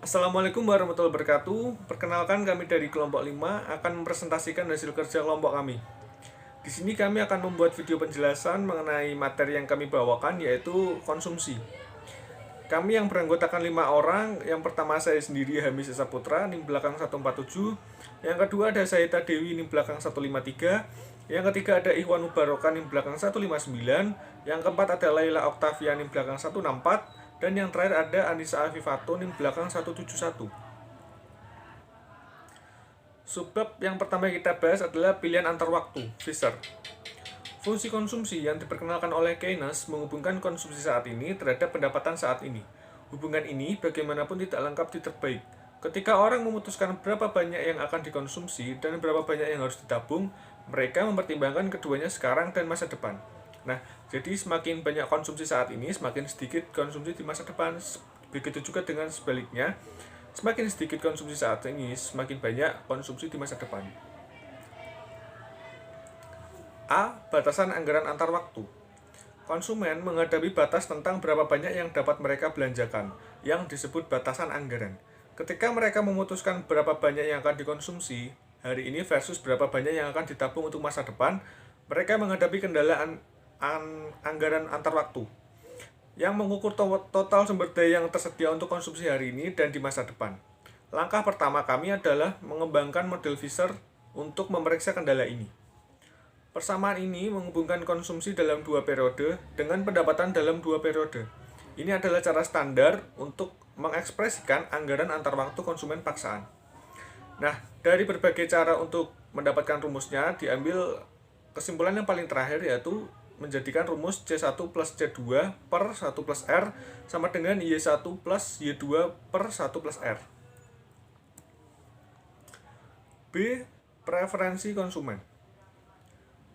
Assalamualaikum warahmatullahi wabarakatuh. Perkenalkan, kami dari kelompok 5 akan mempresentasikan hasil kerja kelompok kami. Di sini kami akan membuat video penjelasan mengenai materi yang kami bawakan, yaitu konsumsi. Kami yang beranggotakan 5 orang. Yang pertama saya sendiri, Hamis Esa Putra, NIM belakang 147. Yang kedua ada Saita Dewi, NIM belakang 153. Yang ketiga ada Ikhwan Mubaroka, NIM belakang 159. Yang keempat ada Laila Oktavia, NIM belakang 164. Dan yang terakhir ada Anissa Afifato, NIM belakang 171. Subbab yang pertama yang kita bahas adalah pilihan antar waktu, Fisher. Fungsi konsumsi yang diperkenalkan oleh Keynes menghubungkan konsumsi saat ini terhadap pendapatan saat ini. Hubungan ini bagaimanapun tidak lengkap di terbaik. Ketika orang memutuskan berapa banyak yang akan dikonsumsi dan berapa banyak yang harus ditabung, mereka mempertimbangkan keduanya sekarang dan masa depan. Nah, jadi semakin banyak konsumsi saat ini, semakin sedikit konsumsi di masa depan. Begitu juga dengan sebaliknya, semakin sedikit konsumsi saat ini, semakin banyak konsumsi di masa depan. A. Batasan anggaran antar waktu. Konsumen menghadapi batas tentang berapa banyak yang dapat mereka belanjakan, yang disebut batasan anggaran. Ketika mereka memutuskan berapa banyak yang akan dikonsumsi hari ini versus berapa banyak yang akan ditabung untuk masa depan, mereka menghadapi kendala anggaran antar waktu yang mengukur total sumber daya yang tersedia untuk konsumsi hari ini dan di masa depan. Langkah pertama kami adalah mengembangkan model Fisher untuk memeriksa kendala ini. Persamaan ini menghubungkan konsumsi dalam 2 periode dengan pendapatan dalam 2 periode. Ini adalah cara standar untuk mengekspresikan anggaran antar waktu konsumen paksaan. Nah, dari berbagai cara untuk mendapatkan rumusnya, diambil kesimpulan yang paling terakhir, yaitu menjadikan rumus C1 plus C2 per 1 plus R sama dengan Y1 plus Y2 per 1 plus R. B. Preferensi konsumen.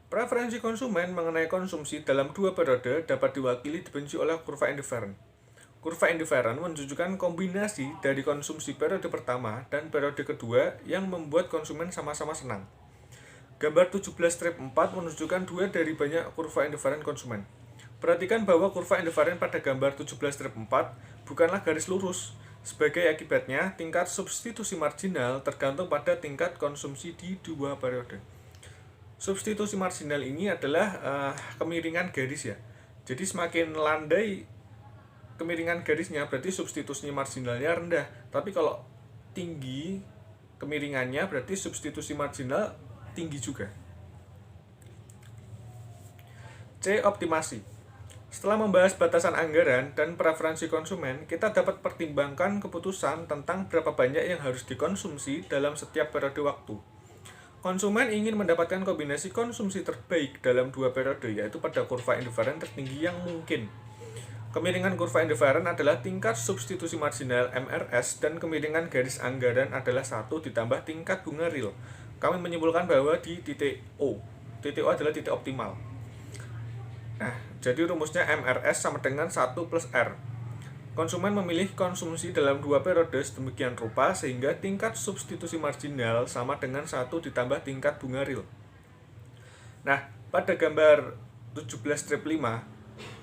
Preferensi konsumen mengenai konsumsi dalam 2 periode dapat diwakili dibenci oleh kurva indifferent. Kurva indifferent menunjukkan kombinasi dari konsumsi periode pertama dan periode kedua yang membuat konsumen sama-sama senang. Gambar 17 strip 4 menunjukkan 2 dari banyak kurva indifferent konsumen. Perhatikan bahwa kurva indifferent pada gambar 17 strip 4 bukanlah garis lurus. Sebagai akibatnya, tingkat substitusi marginal tergantung pada tingkat konsumsi di 2 periode. Substitusi marginal ini adalah kemiringan garis ya. Jadi semakin landai kemiringan garisnya, berarti substitusi marginalnya rendah. Tapi kalau tinggi kemiringannya, berarti substitusi marginal tinggi juga. C. Optimasi. Setelah membahas batasan anggaran dan preferensi konsumen, kita dapat pertimbangkan keputusan tentang berapa banyak yang harus dikonsumsi dalam setiap periode waktu. Konsumen ingin mendapatkan kombinasi konsumsi terbaik dalam 2 periode, yaitu pada kurva indifferent tertinggi yang mungkin. Kemiringan kurva indifferent adalah tingkat substitusi marginal MRS dan kemiringan garis anggaran adalah 1 ditambah tingkat bunga real. Kami menyimpulkan bahwa di titik O adalah titik optimal. Nah, jadi rumusnya MRS sama dengan 1 plus R. Konsumen memilih konsumsi dalam 2 periode sedemikian rupa sehingga tingkat substitusi marginal sama dengan 1 ditambah tingkat bunga real. Nah, pada gambar 17 strip 5,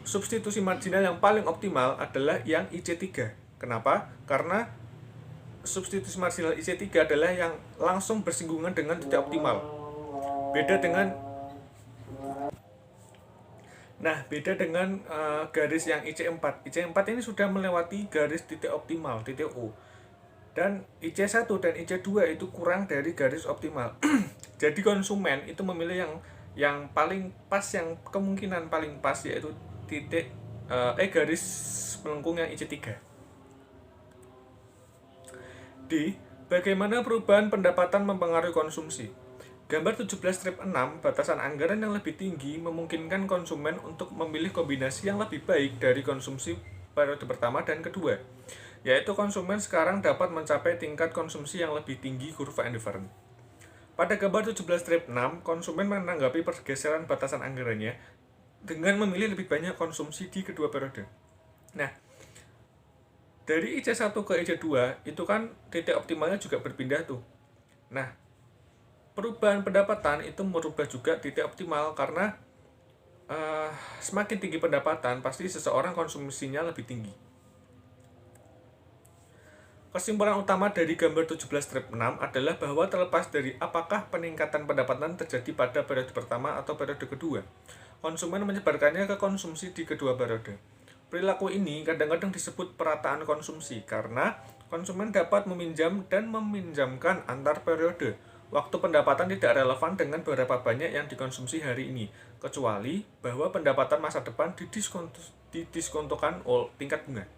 substitusi marginal yang paling optimal adalah yang IC3. Kenapa? Karena substitusi marginal IC3 adalah yang langsung bersinggungan dengan titik optimal. Beda dengan garis yang IC4. IC4 ini sudah melewati garis titik optimal, titik O. Dan IC1 dan IC2 itu kurang dari garis optimal. Jadi konsumen itu memilih yang paling pas, yang kemungkinan paling pas, yaitu garis melengkung yang IC3. D. Bagaimana perubahan pendapatan mempengaruhi konsumsi? Gambar 17 strip 6, batasan anggaran yang lebih tinggi memungkinkan konsumen untuk memilih kombinasi yang lebih baik dari konsumsi periode pertama dan kedua, yaitu konsumen sekarang dapat mencapai tingkat konsumsi yang lebih tinggi kurva indifferent. Pada gambar 17 strip 6, konsumen menanggapi pergeseran batasan anggarannya dengan memilih lebih banyak konsumsi di kedua periode. Nah, dari IC1 ke IC2 itu kan titik optimalnya juga berpindah tuh. Nah, perubahan pendapatan itu merubah juga titik optimal karena semakin tinggi pendapatan pasti seseorang konsumsinya lebih tinggi. Kesimpulan utama dari gambar 17-6 adalah bahwa terlepas dari apakah peningkatan pendapatan terjadi pada periode pertama atau periode kedua, konsumen menyebarkannya ke konsumsi di kedua periode. Perilaku ini kadang-kadang disebut perataan konsumsi karena konsumen dapat meminjam dan meminjamkan antar periode. Waktu pendapatan tidak relevan dengan berapa banyak yang dikonsumsi hari ini, kecuali bahwa pendapatan masa depan didiskontokan oleh tingkat bunga.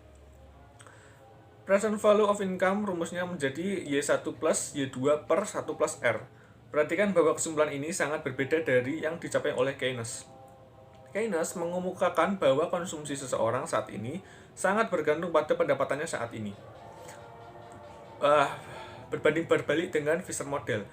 Present value of income rumusnya menjadi Y1 plus Y2 per 1 plus R. Perhatikan bahwa kesimpulan ini sangat berbeda dari yang dicapai oleh Keynes. Keynes mengemukakan bahwa konsumsi seseorang saat ini sangat bergantung pada pendapatannya saat ini. Berbanding berbalik dengan Fisher Model,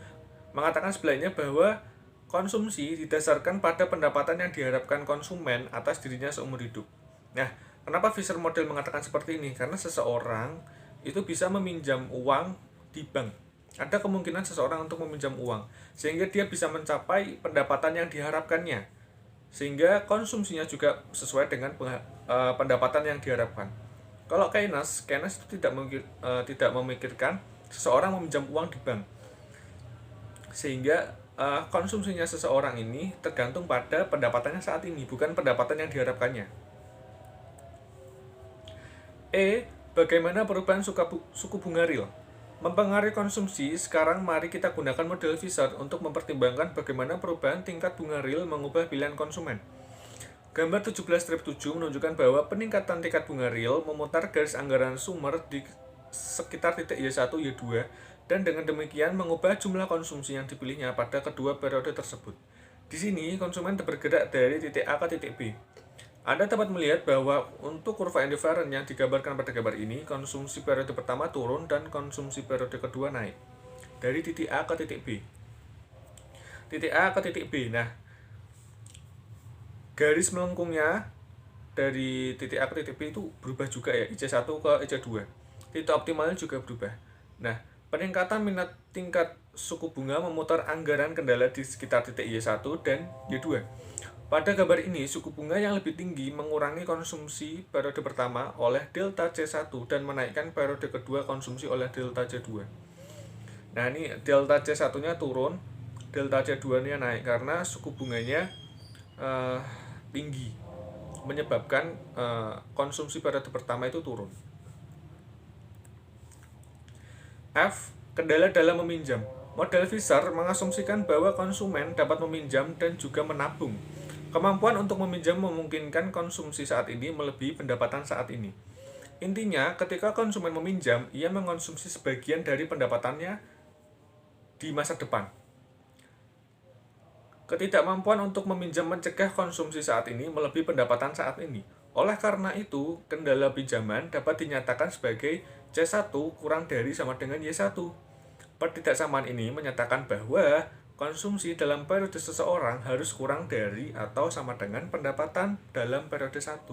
mengatakan sebaliknya bahwa konsumsi didasarkan pada pendapatan yang diharapkan konsumen atas dirinya seumur hidup. Nah, kenapa Fisher Model mengatakan seperti ini? Karena seseorang itu bisa meminjam uang di bank. Ada kemungkinan seseorang untuk meminjam uang, sehingga dia bisa mencapai pendapatan yang diharapkannya. Sehingga konsumsinya juga sesuai dengan pendapatan yang diharapkan. Kalau Keynes itu tidak memikirkan seseorang meminjam uang di bank. Sehingga konsumsinya seseorang ini tergantung pada pendapatannya saat ini, bukan pendapatan yang diharapkannya. Bagaimana perubahan suku bunga real mempengaruhi konsumsi? Sekarang mari kita gunakan model Fisher untuk mempertimbangkan bagaimana perubahan tingkat bunga real mengubah pilihan konsumen. Gambar 17-7 menunjukkan bahwa peningkatan tingkat bunga real memutar garis anggaran Summer di sekitar titik Y1, Y2, dan dengan demikian mengubah jumlah konsumsi yang dipilihnya pada kedua periode tersebut. Di sini, konsumen bergerak dari titik A ke titik B. Anda dapat melihat bahwa untuk kurva indifferent yang digambarkan pada gambar ini, konsumsi periode pertama turun dan konsumsi periode kedua naik. Dari titik A ke titik B. Titik A ke titik B. Nah, garis melengkungnya dari titik A ke titik B itu berubah juga ya, IC1 ke IC2. Titik optimalnya juga berubah. Nah, peningkatan minat tingkat suku bunga memutar anggaran kendala di sekitar titik Y1 dan Y2. Pada gambar ini, suku bunga yang lebih tinggi mengurangi konsumsi periode pertama oleh delta C1 dan menaikkan periode kedua konsumsi oleh delta C2. Nah, ini delta C1-nya turun, delta C2-nya naik karena suku bunganya tinggi, menyebabkan konsumsi periode pertama itu turun. F. Kendala dalam meminjam. Model Fisher mengasumsikan bahwa konsumen dapat meminjam dan juga menabung. Kemampuan untuk meminjam memungkinkan konsumsi saat ini melebihi pendapatan saat ini. Intinya, ketika konsumen meminjam, ia mengonsumsi sebagian dari pendapatannya di masa depan. Ketidakmampuan untuk meminjam mencegah konsumsi saat ini melebihi pendapatan saat ini. Oleh karena itu, kendala pinjaman dapat dinyatakan sebagai C1 kurang dari sama dengan Y1. Pertidaksamaan ini menyatakan bahwa konsumsi dalam periode seseorang harus kurang dari atau sama dengan pendapatan dalam periode 1.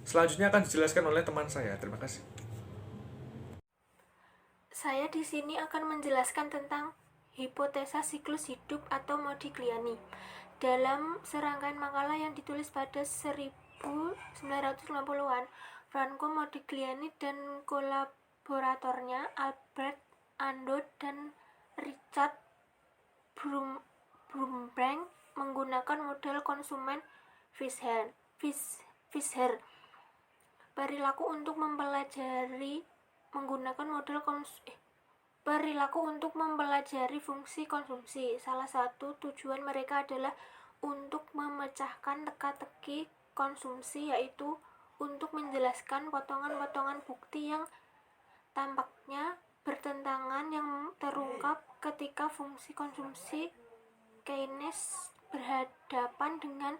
Selanjutnya akan dijelaskan oleh teman saya. Terima kasih. Saya di sini akan menjelaskan tentang hipotesa siklus hidup atau Modigliani. Dalam serangkaian makalah yang ditulis pada 1950-an, Franco Modigliani dan kolaboratornya Albert Ando dan Richard Brumbank menggunakan model konsumen Fisher perilaku untuk mempelajari fungsi konsumsi. Salah satu tujuan mereka adalah untuk memecahkan teka-teki konsumsi, yaitu untuk menjelaskan potongan-potongan bukti yang tampaknya bertentangan yang terungkap ketika fungsi konsumsi Keynes berhadapan dengan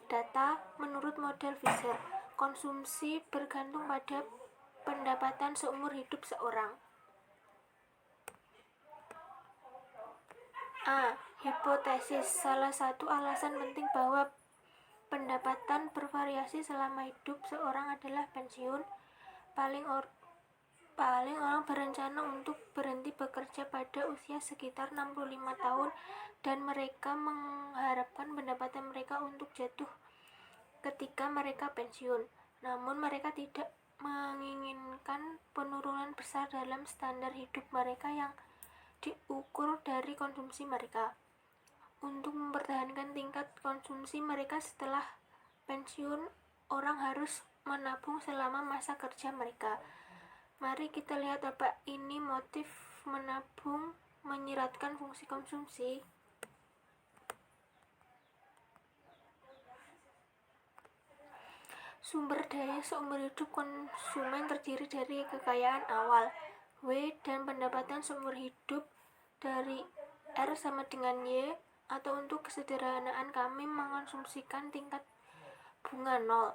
data. Menurut model Fisher, konsumsi bergantung pada pendapatan seumur hidup seorang. A. Hipotesis. Salah satu alasan penting bahwa pendapatan bervariasi selama hidup seorang adalah pensiun. Paling orang berencana untuk berhenti bekerja pada usia sekitar 65 tahun dan mereka mengharapkan pendapatan mereka untuk jatuh ketika mereka pensiun. Namun mereka tidak menginginkan penurunan besar dalam standar hidup mereka yang diukur dari konsumsi mereka. Untuk mempertahankan tingkat konsumsi mereka setelah pensiun, orang harus menabung selama masa kerja mereka. Mari kita lihat apa ini motif menabung menyiratkan fungsi konsumsi. Sumber daya seumur hidup konsumen terdiri dari kekayaan awal W dan pendapatan seumur hidup dari R sama dengan Y, atau untuk kesederhanaan kami mengonsumsikan tingkat bunga 0.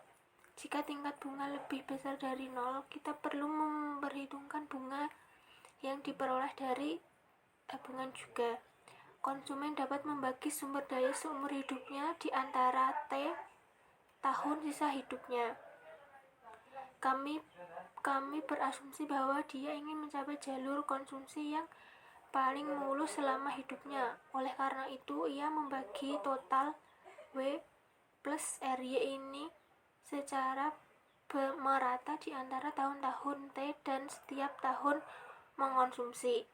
Jika tingkat bunga lebih besar dari 0, kita perlu memperhitungkan bunga yang diperoleh dari tabungan juga. Konsumen dapat membagi sumber daya seumur hidupnya di antara T tahun sisa hidupnya. Kami berasumsi bahwa dia ingin mencapai jalur konsumsi yang paling mulus selama hidupnya. Oleh karena itu, ia membagi total W plus RY ini secara merata di antara tahun-tahun T dan setiap tahun mengonsumsi.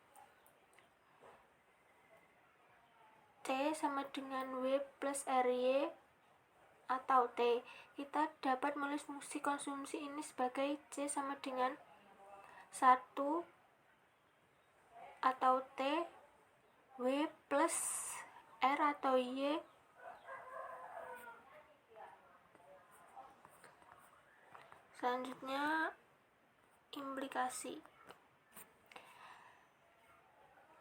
T sama dengan W plus RY atau T. Kita dapat menulis fungsi konsumsi ini sebagai C sama dengan 1 atau T W plus R atau Y selanjutnya implikasi.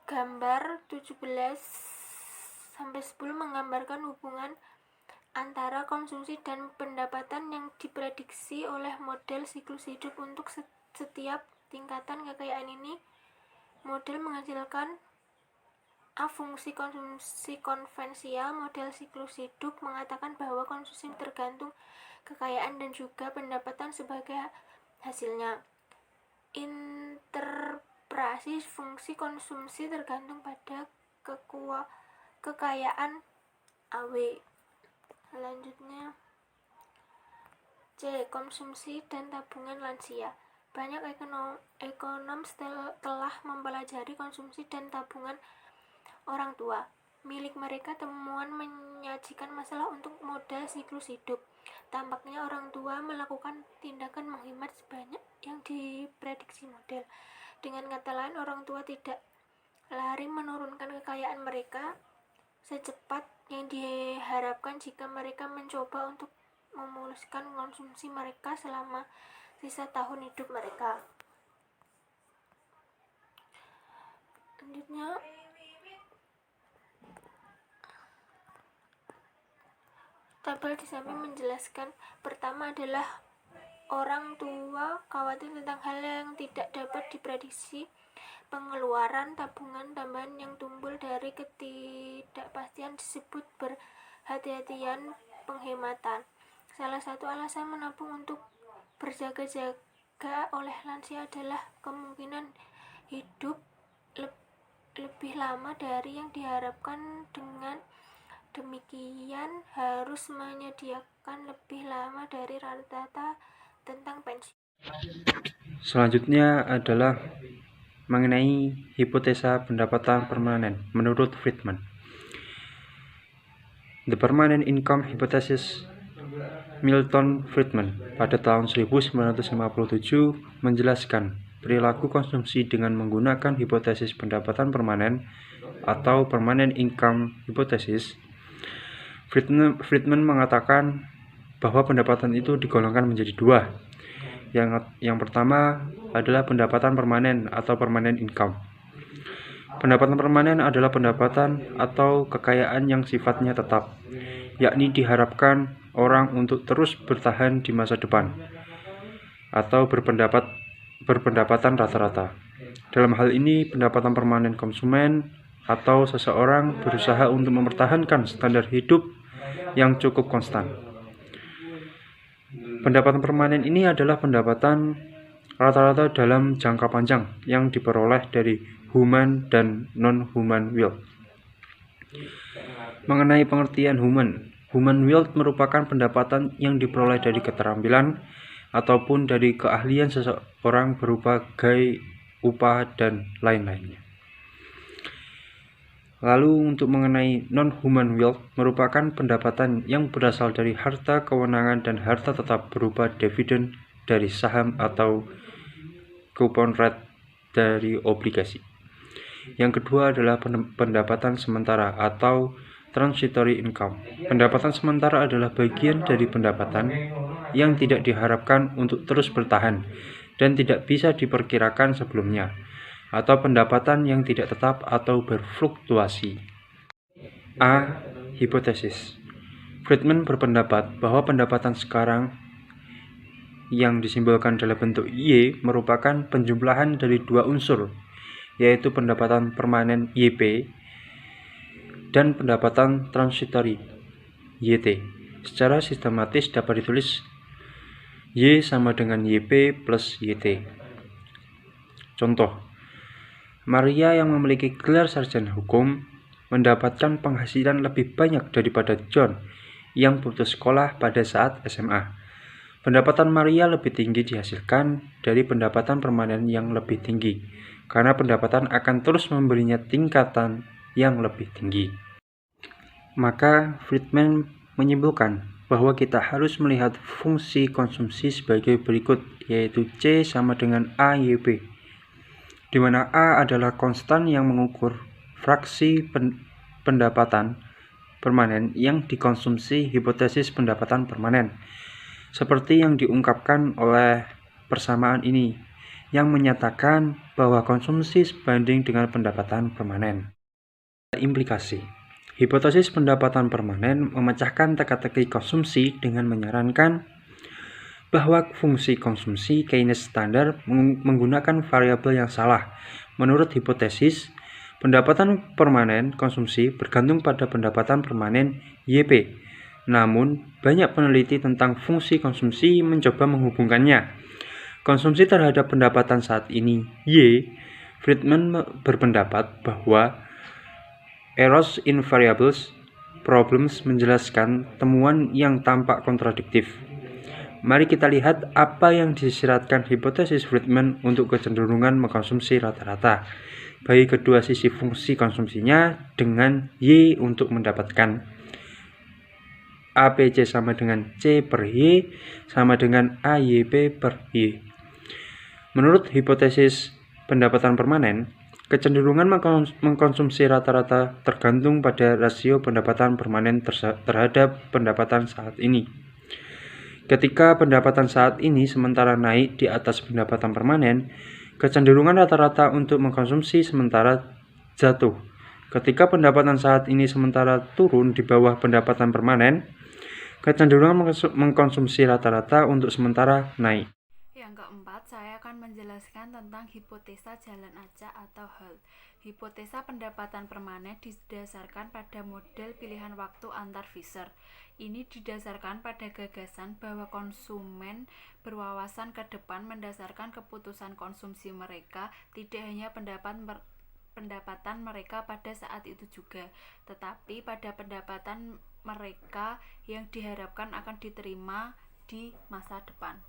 Gambar 17-10 menggambarkan hubungan antara konsumsi dan pendapatan yang diprediksi oleh model siklus hidup. Untuk setiap tingkatan kekayaan ini, model menghasilkan A. Fungsi konsumsi konvensional model siklus hidup mengatakan bahwa konsumsi tergantung kekayaan dan juga pendapatan sebagai hasilnya. Interpretasi fungsi konsumsi tergantung pada kekayaan AW. Selanjutnya C. Konsumsi dan tabungan lansia. Banyak ekonom telah mempelajari konsumsi dan tabungan orang tua milik mereka. Temuan menyajikan masalah untuk model siklus hidup. Tampaknya orang tua melakukan tindakan menghemat sebanyak yang diprediksi model. Dengan kata lain, orang tua tidak lari menurunkan kekayaan mereka secepat yang diharapkan jika mereka mencoba untuk memuluskan konsumsi mereka selama sisa tahun hidup mereka. Selanjutnya tabel di samping menjelaskan. Pertama adalah orang tua khawatir tentang hal yang tidak dapat diprediksi. Pengeluaran tabungan tambahan yang timbul dari ketidakpastian disebut berhati-hatian penghematan. Salah satu alasan menabung untuk berjaga-jaga oleh lansia adalah kemungkinan hidup lebih lama dari yang diharapkan. Dengan demikian, harus menyediakan lebih lama dari rata-rata tentang pensiun. Selanjutnya adalah mengenai hipotesa pendapatan permanen menurut Friedman. The Permanent Income Hypothesis Milton Friedman pada tahun 1957 menjelaskan perilaku konsumsi dengan menggunakan hipotesis pendapatan permanen atau Permanent Income Hypothesis. Friedman mengatakan bahwa pendapatan itu digolongkan menjadi dua. Yang pertama adalah pendapatan permanen atau permanent income. Pendapatan permanen adalah pendapatan atau kekayaan yang sifatnya tetap, yakni diharapkan orang untuk terus bertahan di masa depan atau berpendapatan rata-rata. Dalam hal ini, pendapatan permanen konsumen atau seseorang berusaha untuk mempertahankan standar hidup yang cukup konstan. Pendapatan permanen ini adalah pendapatan rata-rata dalam jangka panjang yang diperoleh dari human dan non-human wealth. Mengenai pengertian human wealth merupakan pendapatan yang diperoleh dari keterampilan, ataupun dari keahlian seseorang berupa gaya, upah, dan lain-lainnya. Lalu untuk mengenai non-human wealth merupakan pendapatan yang berasal dari harta kewenangan dan harta tetap berupa dividen dari saham atau coupon rate dari obligasi. Yang kedua adalah pendapatan sementara atau transitory income. Pendapatan sementara adalah bagian dari pendapatan yang tidak diharapkan untuk terus bertahan dan tidak bisa diperkirakan sebelumnya, atau pendapatan yang tidak tetap atau berfluktuasi. A. Hipotesis. Friedman berpendapat bahwa pendapatan sekarang yang disimbolkan dalam bentuk Y merupakan penjumlahan dari dua unsur, yaitu pendapatan permanen YP dan pendapatan transitory YT. Secara sistematis dapat ditulis Y sama dengan YP plus YT. Contoh, Maria yang memiliki gelar sarjana hukum mendapatkan penghasilan lebih banyak daripada John yang putus sekolah pada saat SMA. Pendapatan Maria lebih tinggi dihasilkan dari pendapatan permanen yang lebih tinggi, karena pendapatan akan terus memberinya tingkatan yang lebih tinggi. Maka Friedman menyimpulkan bahwa kita harus melihat fungsi konsumsi sebagai berikut, yaitu C sama dengan AYP, di mana A adalah konstan yang mengukur fraksi pendapatan permanen yang dikonsumsi hipotesis pendapatan permanen, seperti yang diungkapkan oleh persamaan ini, yang menyatakan bahwa konsumsi sebanding dengan pendapatan permanen. Implikasi. Hipotesis pendapatan permanen memecahkan teka-teki konsumsi dengan menyarankan bahwa fungsi konsumsi Keynes standar menggunakan variabel yang salah. Menurut hipotesis, pendapatan permanen konsumsi bergantung pada pendapatan permanen YP. Namun, banyak peneliti tentang fungsi konsumsi mencoba menghubungkannya. Konsumsi terhadap pendapatan saat ini Y. Friedman berpendapat bahwa errors in variables problems menjelaskan temuan yang tampak kontradiktif. Mari kita lihat apa yang disyaratkan hipotesis Friedman untuk kecenderungan mengkonsumsi rata-rata bagi kedua sisi fungsi konsumsinya dengan Y untuk mendapatkan APC sama dengan C per Y sama dengan AYP per Y. Menurut hipotesis pendapatan permanen, kecenderungan mengkonsumsi rata-rata tergantung pada rasio pendapatan permanen terhadap pendapatan saat ini. Ketika pendapatan saat ini sementara naik di atas pendapatan permanen, kecenderungan rata-rata untuk mengkonsumsi sementara jatuh. Ketika pendapatan saat ini sementara turun di bawah pendapatan permanen, kecenderungan mengkonsumsi rata-rata untuk sementara naik. Yang keempat, saya akan menjelaskan tentang hipotesa jalan acak atau HAL. Hipotesa pendapatan permanen didasarkan pada model pilihan waktu antar Fisher. Ini didasarkan pada gagasan bahwa konsumen berwawasan ke depan mendasarkan keputusan konsumsi mereka, tidak hanya pendapatan mereka pada saat itu juga, tetapi pada pendapatan mereka yang diharapkan akan diterima di masa depan.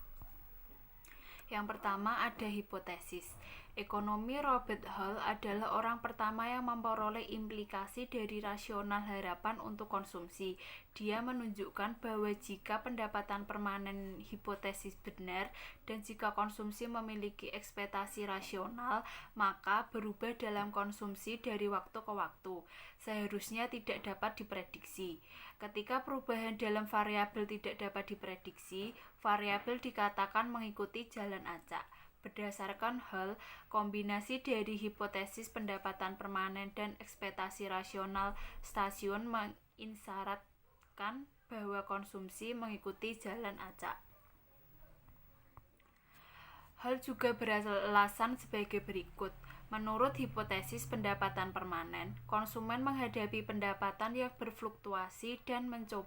Yang pertama ada hipotesis. Ekonomi Robert Hall adalah orang pertama yang memperoleh implikasi dari rasional harapan untuk konsumsi. Dia menunjukkan bahwa jika pendapatan permanen hipotesis benar dan jika konsumsi memiliki ekspektasi rasional, maka berubah dalam konsumsi dari waktu ke waktu seharusnya tidak dapat diprediksi. Ketika perubahan dalam variabel tidak dapat diprediksi, variabel dikatakan mengikuti jalan acak. Berdasarkan Hall, kombinasi dari hipotesis pendapatan permanen dan ekspektasi rasional stasiun mengisyaratkan bahwa konsumsi mengikuti jalan acak. Hall juga beralasan sebagai berikut. Menurut hipotesis pendapatan permanen, konsumen menghadapi pendapatan yang berfluktuasi dan mencoba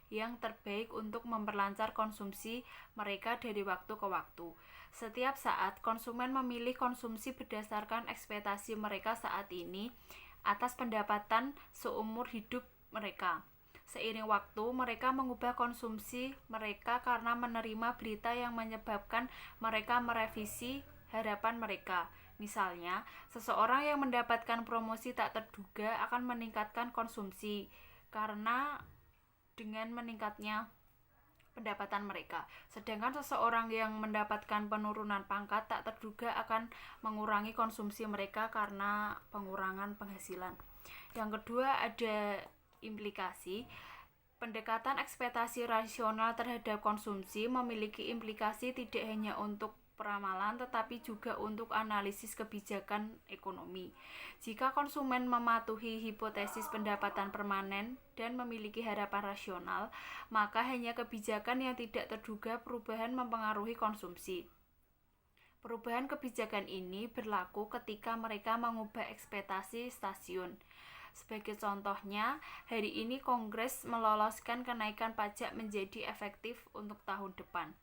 yang terbaik untuk memperlancar konsumsi mereka dari waktu ke waktu. Setiap saat, konsumen memilih konsumsi berdasarkan ekspektasi mereka saat ini atas pendapatan seumur hidup mereka. Seiring waktu, mereka mengubah konsumsi mereka karena menerima berita yang menyebabkan mereka merevisi harapan mereka. Misalnya, seseorang yang mendapatkan promosi tak terduga akan meningkatkan konsumsi karena dengan meningkatnya pendapatan mereka. Sedangkan seseorang yang mendapatkan penurunan pangkat tak terduga akan mengurangi konsumsi mereka karena pengurangan penghasilan. Yang kedua, ada implikasi. Pendekatan ekspektasi rasional terhadap konsumsi memiliki implikasi tidak hanya untuk peramalan tetapi juga untuk analisis kebijakan ekonomi. Jika konsumen mematuhi hipotesis pendapatan permanen dan memiliki harapan rasional, maka hanya kebijakan yang tidak terduga perubahan mempengaruhi konsumsi. Perubahan kebijakan ini berlaku ketika mereka mengubah ekspektasi stasiun. Sebagai contohnya, hari ini Kongres meloloskan kenaikan pajak menjadi efektif untuk tahun depan.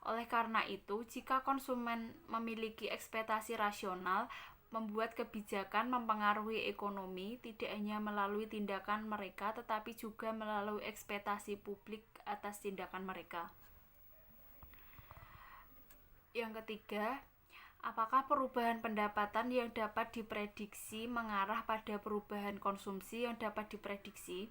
Oleh karena itu, jika konsumen memiliki ekspektasi rasional, membuat kebijakan mempengaruhi ekonomi tidak hanya melalui tindakan mereka, tetapi juga melalui ekspektasi publik atas tindakan mereka. Yang ketiga, apakah perubahan pendapatan yang dapat diprediksi mengarah pada perubahan konsumsi yang dapat diprediksi?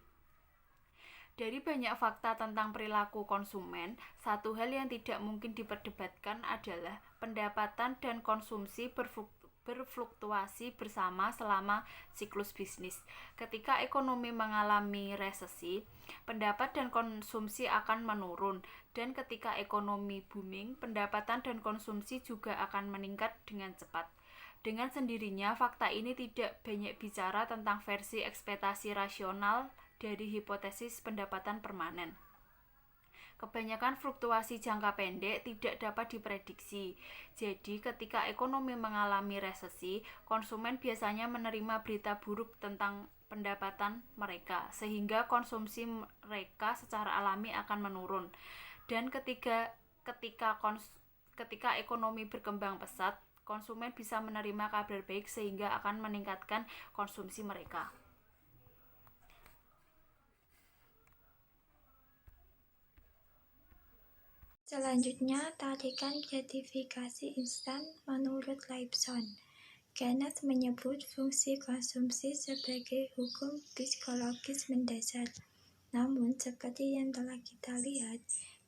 Dari banyak fakta tentang perilaku konsumen, satu hal yang tidak mungkin diperdebatkan adalah pendapatan dan konsumsi berfluktuasi bersama selama siklus bisnis. Ketika ekonomi mengalami resesi, pendapat dan konsumsi akan menurun, dan ketika ekonomi booming, pendapatan dan konsumsi juga akan meningkat dengan cepat. Dengan sendirinya, fakta ini tidak banyak bicara tentang versi ekspektasi rasional dari hipotesis pendapatan permanen. Kebanyakan fluktuasi jangka pendek tidak dapat diprediksi. Jadi, ketika ekonomi mengalami resesi, konsumen biasanya menerima berita buruk tentang pendapatan mereka, sehingga konsumsi mereka secara alami akan menurun. Dan ketika ekonomi berkembang pesat, konsumen bisa menerima kabar baik sehingga akan meningkatkan konsumsi mereka. Selanjutnya, tarikan gratifikasi instan menurut Lipson. Keynes menyebut fungsi konsumsi sebagai hukum psikologis mendasar. Namun, seperti yang telah kita lihat,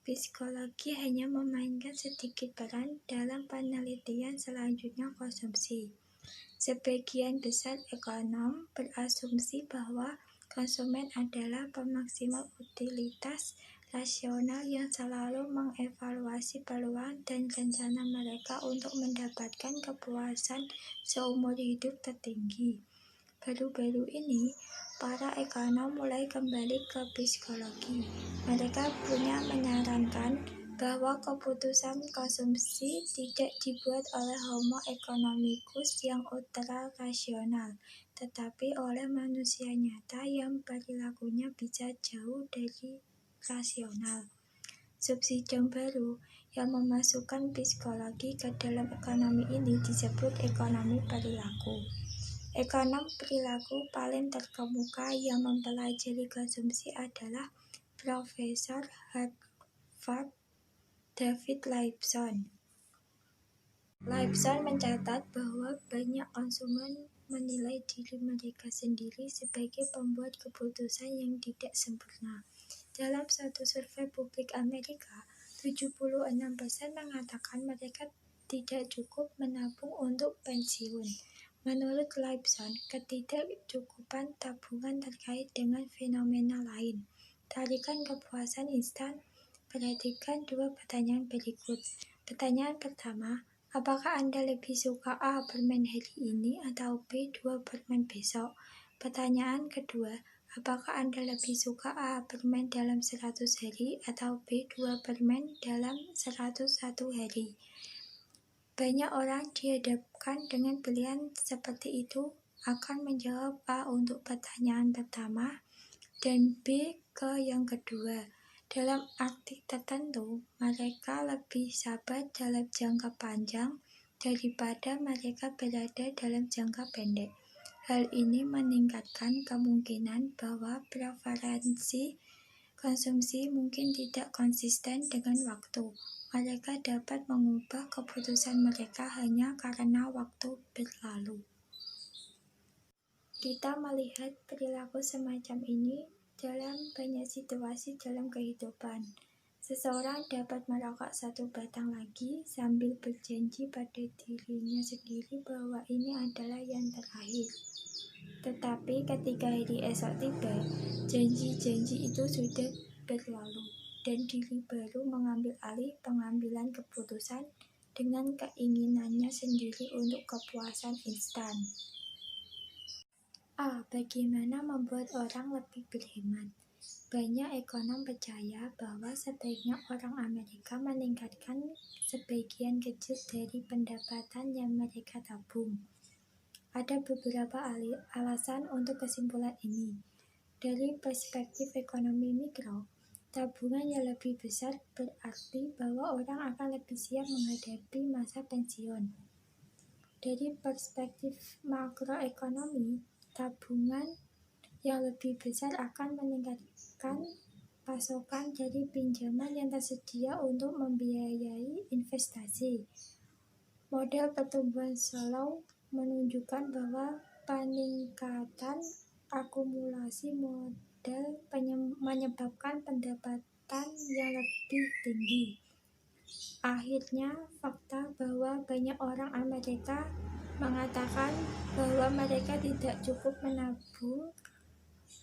psikologi hanya memainkan sedikit peran dalam penelitian selanjutnya konsumsi. Sebagian besar ekonom berasumsi bahwa konsumen adalah pemaksimal utilitas rasional yang selalu mengevaluasi peluang dan rencana mereka untuk mendapatkan kepuasan seumur hidup tertinggi. Baru-baru ini, para ekonom mulai kembali ke psikologi. Mereka punya menyarankan bahwa keputusan konsumsi tidak dibuat oleh homo economicus yang ultra rasional, tetapi oleh manusia nyata yang perilakunya bisa jauh dari rasional. Subsidom baru yang memasukkan psikologi ke dalam ekonomi ini disebut ekonomi perilaku. Ekonom perilaku paling terkemuka yang mempelajari konsumsi adalah Profesor Harvard David Lipson. Lipson mencatat bahwa banyak konsumen menilai diri mereka sendiri sebagai pembuat keputusan yang tidak sempurna. Dalam satu survei publik Amerika, 76% mengatakan mereka tidak cukup menabung untuk pensiun. Menurut Lipson, ketidakcukupan tabungan terkait dengan fenomena lain. Tarikan kepuasan instan. Perhatikan dua pertanyaan berikut. Pertanyaan pertama, apakah Anda lebih suka A. permen hari ini atau B. 2 permen besok? Pertanyaan kedua, apakah Anda lebih suka A. permen dalam 100 hari atau B. 2 permen dalam 101 hari? Banyak orang dihadapkan dengan pilihan seperti itu akan menjawab A untuk pertanyaan pertama dan B ke yang kedua. Dalam arti tertentu, mereka lebih sabar dalam jangka panjang daripada mereka berada dalam jangka pendek. Hal ini meningkatkan kemungkinan bahwa preferensi konsumsi mungkin tidak konsisten dengan waktu. Mereka dapat mengubah keputusan mereka hanya karena waktu berlalu. Kita melihat perilaku semacam ini dalam banyak situasi dalam kehidupan. Seseorang dapat merokok satu batang lagi sambil berjanji pada dirinya sendiri bahwa ini adalah yang terakhir. Tetapi ketika hari esok tiba, janji-janji itu sudah berlalu dan diri baru mengambil alih pengambilan keputusan dengan keinginannya sendiri untuk kepuasan instan. Bagaimana membuat orang lebih berhemat? Banyak ekonom percaya bahwa sebaiknya orang Amerika meningkatkan sebagian kecil dari pendapatan yang mereka tabung. Ada beberapa alasan untuk kesimpulan ini. Dari perspektif ekonomi mikro, tabungan yang lebih besar berarti bahwa orang akan lebih siap menghadapi masa pensiun. Dari perspektif makroekonomi, tabungan yang lebih besar akan meningkatkan pasokan dari pinjaman yang tersedia untuk membiayai investasi. Model pertumbuhan slow menunjukkan bahwa peningkatan akumulasi modal menyebabkan pendapatan yang lebih tinggi. Akhirnya, fakta bahwa banyak orang Amerika mengatakan bahwa mereka tidak cukup menabung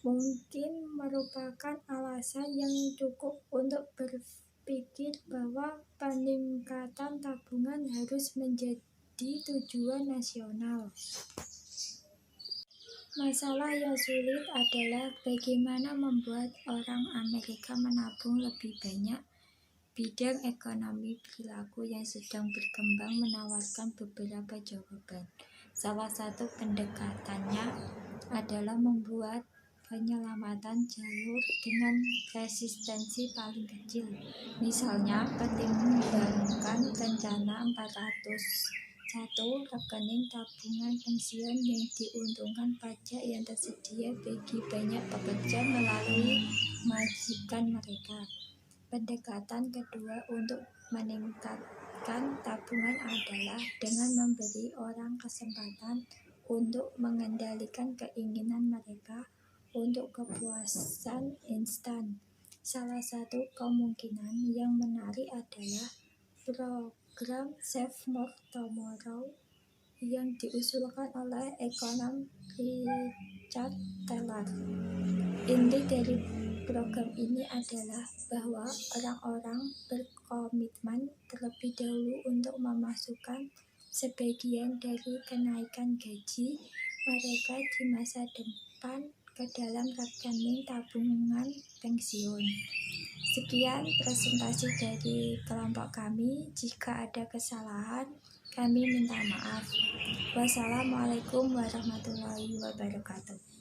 mungkin merupakan alasan yang cukup untuk berpikir bahwa peningkatan tabungan harus menjadi tujuan nasional. Masalah yang sulit adalah bagaimana membuat orang Amerika menabung lebih banyak. Bidang ekonomi perilaku yang sedang berkembang menawarkan beberapa jawaban. Salah satu pendekatannya adalah membuat penyelamatan jalur dengan resistensi paling kecil. Misalnya, pertimbangkan rencana 401 rekening tabungan pensiun yang diuntungkan pajak yang tersedia bagi banyak pekerja melalui majikan mereka. Pendekatan kedua untuk meningkatkan tabungan adalah dengan memberi orang kesempatan untuk mengendalikan keinginan mereka untuk kepuasan instan. Salah satu kemungkinan yang menarik adalah program Save More Tomorrow yang diusulkan oleh ekonom Richard Thaler. Inti dari program ini adalah bahwa orang-orang berkomitmen terlebih dahulu untuk memasukkan sebagian dari kenaikan gaji mereka di masa depan ke dalam rekening tabungan pensiun. Sekian presentasi dari kelompok kami. Jika ada kesalahan, kami minta maaf. Wassalamualaikum warahmatullahi wabarakatuh.